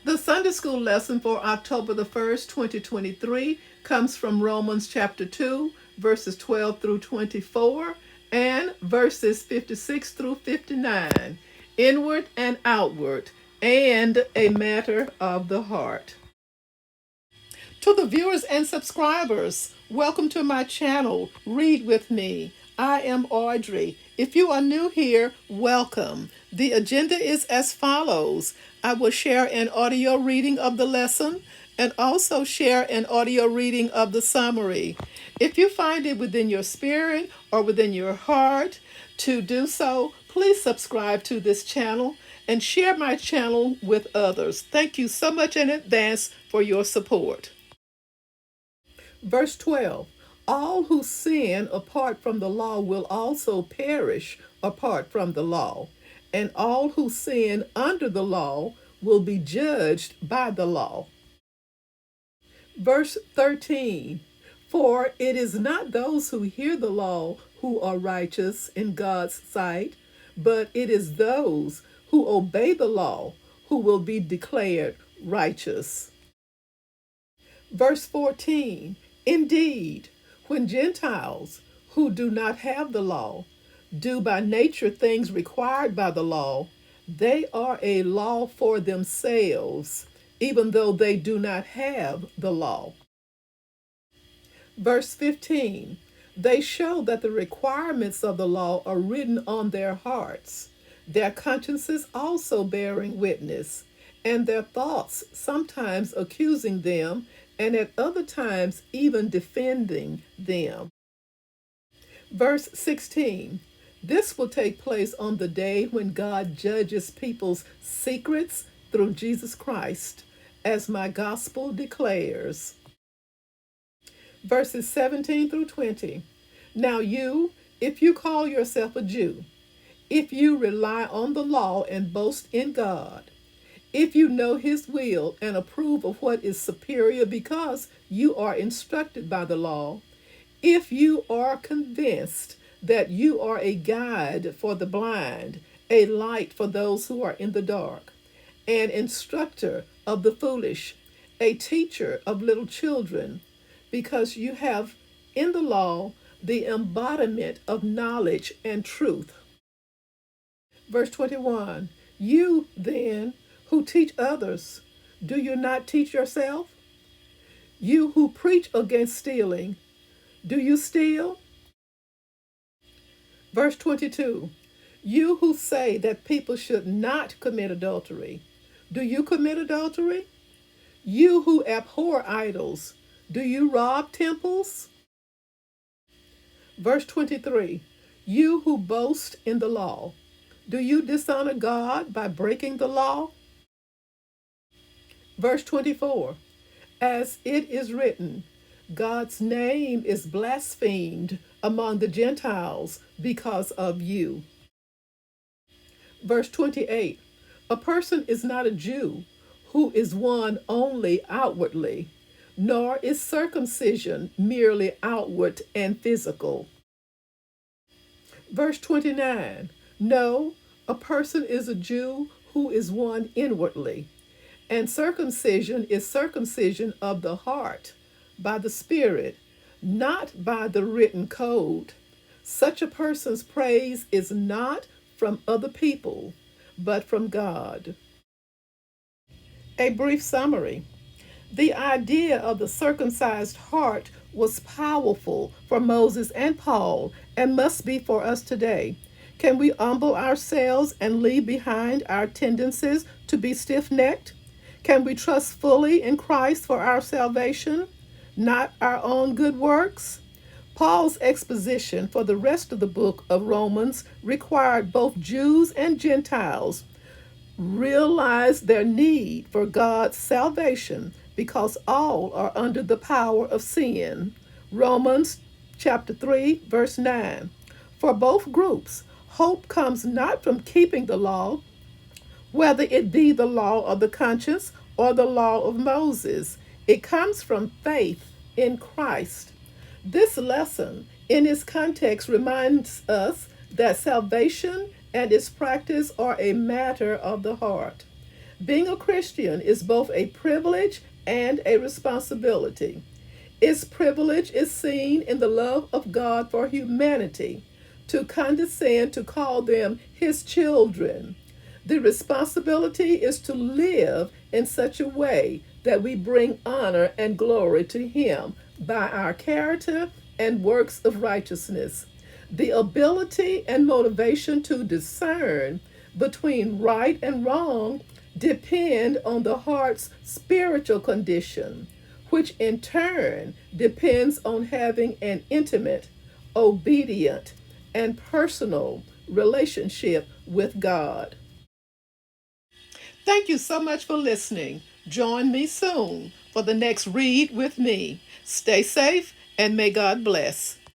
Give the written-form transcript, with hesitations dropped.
The Sunday School lesson for October the 1st, 2023 comes from Romans chapter 2, verses 12 through 24 and verses 56 through 59. Inward and outward, and a matter of the heart. To the viewers and subscribers, welcome to my channel, Read With Me. I am Audrey. If you are new here, welcome. The agenda is as follows. I will share an audio reading of the lesson and also share an audio reading of the summary. If you find it within your spirit or within your heart to do so, please subscribe to this channel and share my channel with others. Thank you so much in advance for your support. Verse 12, all who sin apart from the law will also perish apart from the law, and all who sin under the law will be judged by the law. Verse 13, for it is not those who hear the law who are righteous in God's sight, but it is those who obey the law who will be declared righteous. Verse 14, indeed, when Gentiles who do not have the law do by nature things required by the law, they are a law for themselves, even though they do not have the law. Verse 15, they show that the requirements of the law are written on their hearts, their consciences also bearing witness, and their thoughts sometimes accusing them, and at other times even defending them. Verse 16, this will take place on the day when God judges people's secrets through Jesus Christ, as my gospel declares. Verses 17 through 20, now you, if you call yourself a Jew, if you rely on the law and boast in God, if you know his will and approve of what is superior because you are instructed by the law, if you are convinced that you are a guide for the blind, a light for those who are in the dark, an instructor of the foolish, a teacher of little children, because you have in the law the embodiment of knowledge and truth. Verse 21, you then who teach others, do you not teach yourself? You who preach against stealing, do you steal? Verse 22, you who say that people should not commit adultery, do you commit adultery? You who abhor idols, do you rob temples? Verse 23, you who boast in the law, do you dishonor God by breaking the law? Verse 24, as it is written, God's name is blasphemed among the Gentiles because of you. Verse 28, a person is not a Jew who is one only outwardly, nor is circumcision merely outward and physical. Verse 29, no, a person is a Jew who is one inwardly, and circumcision is circumcision of the heart, by the Spirit, not by the written code. Such a person's praise is not from other people, but from God. A brief summary. The idea of the circumcised heart was powerful for Moses and Paul and must be for us today. Can we humble ourselves and leave behind our tendencies to be stiff-necked? Can we trust fully in Christ for our salvation, not our own good works? Paul's exposition for the rest of the book of Romans required both Jews and Gentiles realize their need for God's salvation because all are under the power of sin. Romans chapter 3, verse 9. For both groups, hope comes not from keeping the law, whether it be the law of the conscience or the law of Moses. It comes from faith in Christ. This lesson, in its context, reminds us that salvation and its practice are a matter of the heart. Being a Christian is both a privilege and a responsibility. Its privilege is seen in the love of God for humanity, to condescend to call them his children. The responsibility is to live in such a way that we bring honor and glory to him by our character and works of righteousness. The ability and motivation to discern between right and wrong depend on the heart's spiritual condition, which in turn depends on having an intimate, obedient, and personal relationship with God. Thank you so much for listening. Join me soon for the next Read with Me. Stay safe and may God bless.